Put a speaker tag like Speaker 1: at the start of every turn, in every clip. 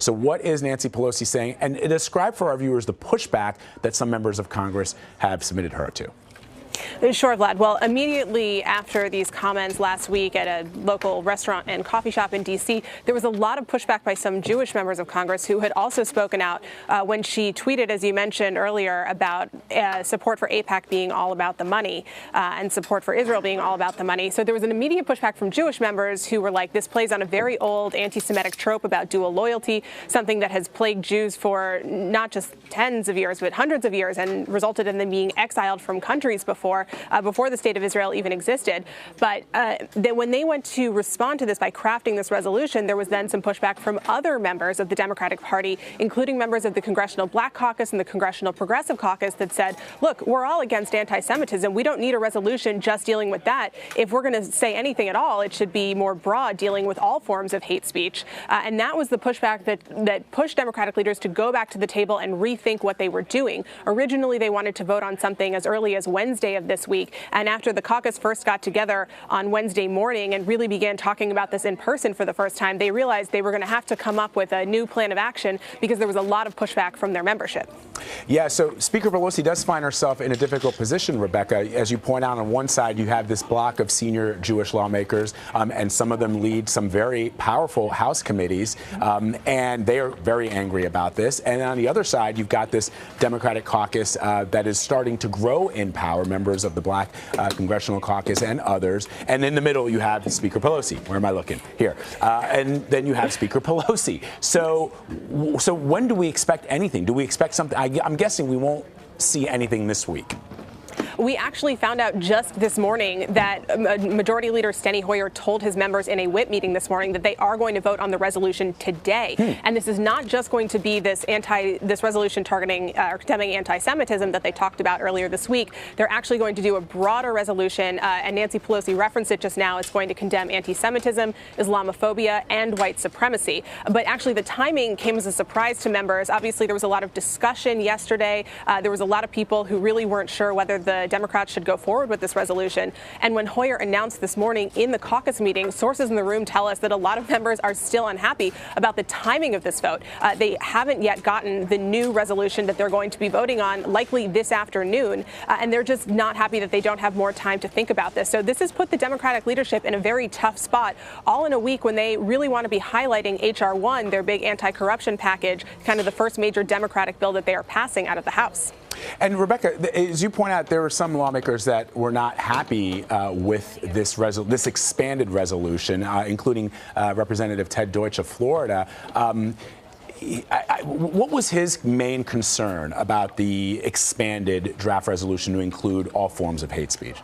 Speaker 1: So what is Nancy Pelosi saying? And describe for our viewers the pushback that some members of Congress have submitted her to.
Speaker 2: Sure, Vlad. Well, immediately after these comments last week at a local restaurant and coffee shop in D.C., there was a lot of pushback by some Jewish members of Congress who had also spoken out when she tweeted, as you mentioned earlier, about support for AIPAC being all about the money and support for Israel being all about the money. So there was an immediate pushback from Jewish members who were like, this plays on a very old anti-Semitic trope about dual loyalty, something that has plagued Jews for not just tens of years, but hundreds of years, and resulted in them being exiled from countries before the state of Israel even existed. But when they went to respond to this by crafting this resolution, there was then some pushback from other members of the Democratic Party, including members of the Congressional Black Caucus and the Congressional Progressive Caucus, that said, look, we're all against anti-Semitism. We don't need a resolution just dealing with that. If we're going to say anything at all, it should be more broad, dealing with all forms of hate speech. And that was the pushback that pushed Democratic leaders to go back to the table and rethink what they were doing. Originally, they wanted to vote on something as early as Wednesday of this week. And after the caucus first got together on Wednesday morning and really began talking about this in person for the first time, they realized they were going to have to come up with a new plan of action because there was a lot of pushback from their membership.
Speaker 1: Yeah, so Speaker Pelosi does find herself in a difficult position, Rebecca. As you point out, on one side, you have this block of senior Jewish lawmakers, and some of them lead some very powerful House committees, and they are very angry about this. And on the other side, you've got this Democratic caucus that is starting to grow in power, members of the Black Congressional Caucus and others. And in the middle, you have Speaker Pelosi. Where am I looking? Here. And then you have Speaker Pelosi. So when do we expect anything? Do we expect something? I'm guessing we won't see anything this week.
Speaker 2: We actually found out just this morning that Majority Leader Steny Hoyer told his members in a whip meeting this morning that they are going to vote on the resolution today. And this is not just going to be this resolution targeting or condemning anti-Semitism that they talked about earlier this week. They're actually going to do a broader resolution, and Nancy Pelosi referenced it just now. It's going to condemn anti-Semitism, Islamophobia, and white supremacy. But actually, the timing came as a surprise to members. Obviously, there was a lot of discussion yesterday. There was a lot of people who really weren't sure whether the Democrats should go forward with this resolution. And when Hoyer announced this morning in the caucus meeting, sources in the room tell us that a lot of members are still unhappy about the timing of this vote. They haven't yet gotten the new resolution that they're going to be voting on, likely this afternoon, and they're just not happy that they don't have more time to think about this. So this has put the Democratic leadership in a very tough spot, all in a week when they really want to be highlighting H.R. 1, their big anti-corruption package, kind of the first major Democratic bill that they are passing out of the House.
Speaker 1: And Rebecca, as you point out, there were some lawmakers that were not happy with this expanded resolution, including Representative Ted Deutsch of Florida. What was his main concern about the expanded draft resolution to include all forms of hate speech?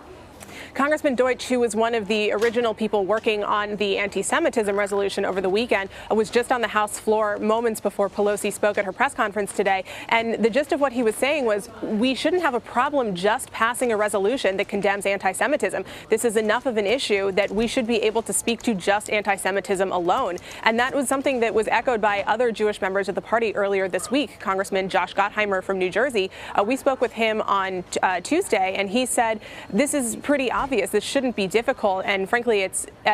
Speaker 2: Congressman Deutsch, who was one of the original people working on the anti-Semitism resolution over the weekend, was just on the House floor moments before Pelosi spoke at her press conference today. And the gist of what he was saying was, we shouldn't have a problem just passing a resolution that condemns anti-Semitism. This is enough of an issue that we should be able to speak to just anti-Semitism alone. And that was something that was echoed by other Jewish members of the party earlier this week. Congressman Josh Gottheimer from New Jersey, we spoke with him on Tuesday, and he said, this is pretty obvious. This shouldn't be difficult. And frankly,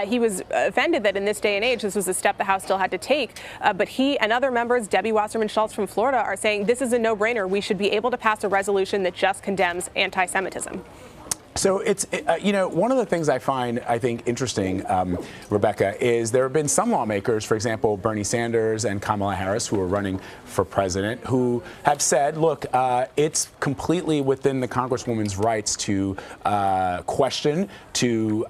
Speaker 2: he was offended that in this day and age, this was a step the House still had to take. But he and other members, Debbie Wasserman Schultz from Florida, are saying this is a no-brainer. We should be able to pass a resolution that just condemns anti-Semitism.
Speaker 1: So it's, one of the things I think, interesting, Rebecca, is there have been some lawmakers, for example, Bernie Sanders and Kamala Harris, who are running for president, who have said, look, it's completely within the Congresswoman's rights to question, to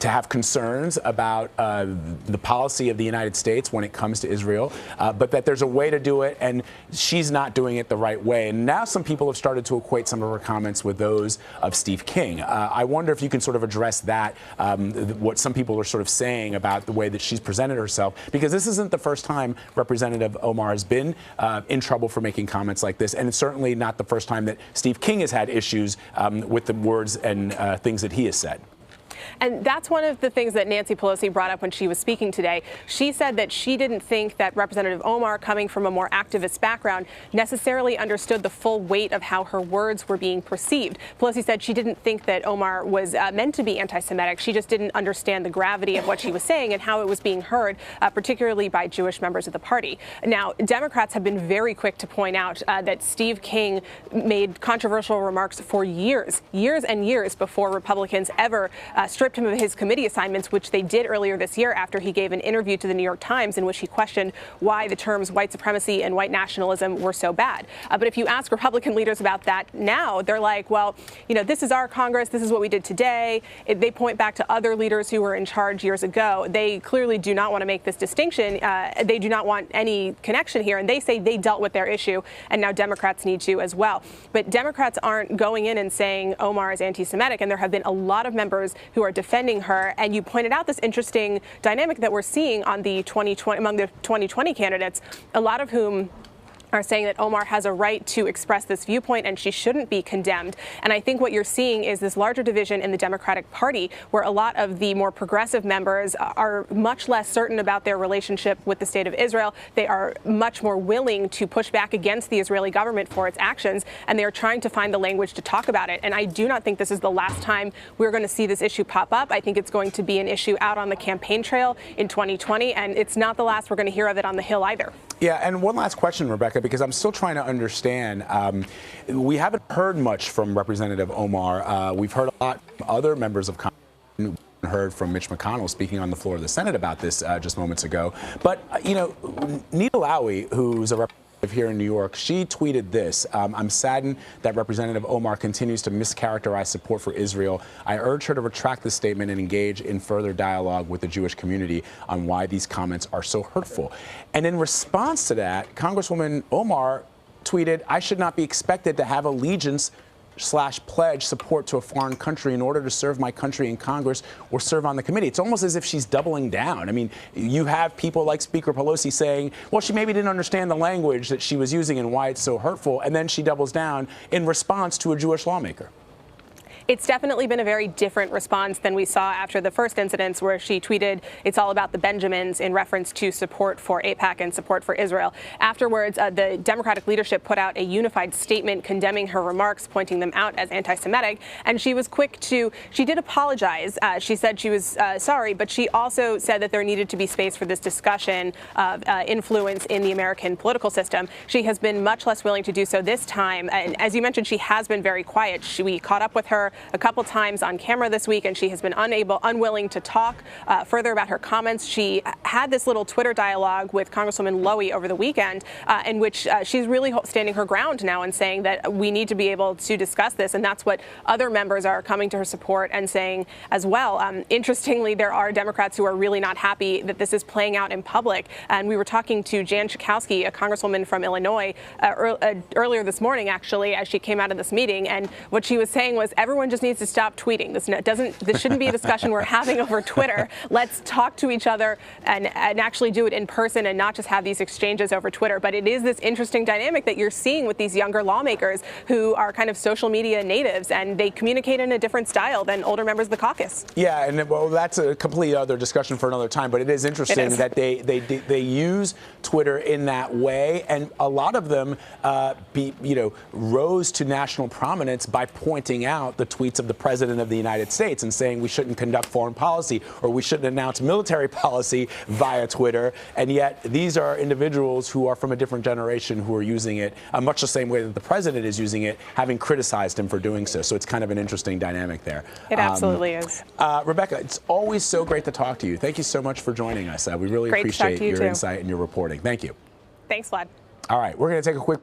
Speaker 1: have concerns about the policy of the United States when it comes to Israel, but that there's a way to do it, and she's not doing it the right way. And now some people have started to equate some of her comments with those of Steve King. I wonder if you can sort of address that, what some people are sort of saying about the way that she's presented herself, because this isn't the first time Representative Omar has been in trouble for making comments like this, and it's certainly not the first time that Steve King has had issues with the words and things that he has said.
Speaker 2: And that's one of the things that Nancy Pelosi brought up when she was speaking today. She said that she didn't think that Representative Omar, coming from a more activist background, necessarily understood the full weight of how her words were being perceived. Pelosi said she didn't think that Omar was meant to be anti-Semitic. She just didn't understand the gravity of what she was saying and how it was being heard, particularly by Jewish members of the party. Now, Democrats have been very quick to point out that Steve King made controversial remarks for years and years before Republicans ever stripped him of his committee assignments, which they did earlier this year after he gave an interview to the New York Times in which he questioned why the terms white supremacy and white nationalism were so bad. But if you ask Republican leaders about that now, they're like, well, you know, this is our Congress. This is what we did today. They point back to other leaders who were in charge years ago. They clearly do not want to make this distinction. They do not want any connection here. And they say they dealt with their issue, and now Democrats need to as well. But Democrats aren't going in and saying Omar is anti-Semitic, and there have been a lot of members who are defending her. And you pointed out this interesting dynamic that we're seeing on the 2020 among the 2020 candidates, a lot of whom are saying that Omar has a right to express this viewpoint and she shouldn't be condemned. And I think what you're seeing is this larger division in the Democratic Party, where a lot of the more progressive members are much less certain about their relationship with the state of Israel. They are much more willing to push back against the Israeli government for its actions, and they are trying to find the language to talk about it. And I do not think this is the last time we're going to see this issue pop up. I think it's going to be an issue out on the campaign trail in 2020, and it's not the last we're going to hear of it on the Hill either. Yeah, and one last question, Rebecca, because I'm still trying to understand. We haven't heard much from Representative Omar. We've heard a lot from other members of Congress. Heard from Mitch McConnell speaking on the floor of the Senate about this just moments ago. But, you know, Nita Lowey, who's a representative here in New York, she tweeted this: I'm saddened that Representative Omar continues to mischaracterize support for Israel. I urge her to retract this statement and engage in further dialogue with the Jewish community on why these comments are so hurtful. And in response to that, Congresswoman Omar tweeted, I should not be expected to have allegiance / pledge support to a foreign country in order to serve my country in Congress or serve on the committee. It's almost as if she's doubling down. I mean, you have people like Speaker Pelosi saying, well, she maybe didn't understand the language that she was using and why it's so hurtful. And then she doubles down in response to a Jewish lawmaker. It's definitely been a very different response than we saw after the first incidents, where she tweeted, it's all about the Benjamins, in reference to support for AIPAC and support for Israel. Afterwards, the Democratic leadership put out a unified statement condemning her remarks, pointing them out as anti-Semitic. And she was quick to, she did apologize. She said she was sorry, but she also said that there needed to be space for this discussion of influence in the American political system. She has been much less willing to do so this time. And as you mentioned, she has been very quiet. We caught up with her a couple times on camera this week, and she has been unwilling to talk further about her comments. She had this little Twitter dialogue with Congresswoman Lowey over the weekend, in which she's really standing her ground now and saying that we need to be able to discuss this, and that's what other members are coming to her support and saying as well. Interestingly, there are Democrats who are really not happy that this is playing out in public, and we were talking to Jan Schakowsky, a congresswoman from Illinois, earlier this morning, actually, as she came out of this meeting, and what she was saying was, everyone just needs to stop tweeting. This shouldn't be a discussion we're having over Twitter. Let's talk to each other and actually do it in person and not just have these exchanges over Twitter. But it is this interesting dynamic that you're seeing with these younger lawmakers who are kind of social media natives, and they communicate in a different style than older members of the caucus. Yeah, and well, that's a complete other discussion for another time. But it is interesting that they use Twitter in that way, and a lot of them rose to national prominence by pointing out the tweets of the President of the United States and saying we shouldn't conduct foreign policy or we shouldn't announce military policy via Twitter. And yet these are individuals who are from a different generation who are using it much the same way that the President is using it, having criticized him for doing so. So it's kind of an interesting dynamic there. It absolutely is. Rebecca, it's always so great to talk to you. Thank you so much for joining us. We really appreciate your insight and your reporting. Thank you. Thanks, Vlad. All right, we're going to take a quick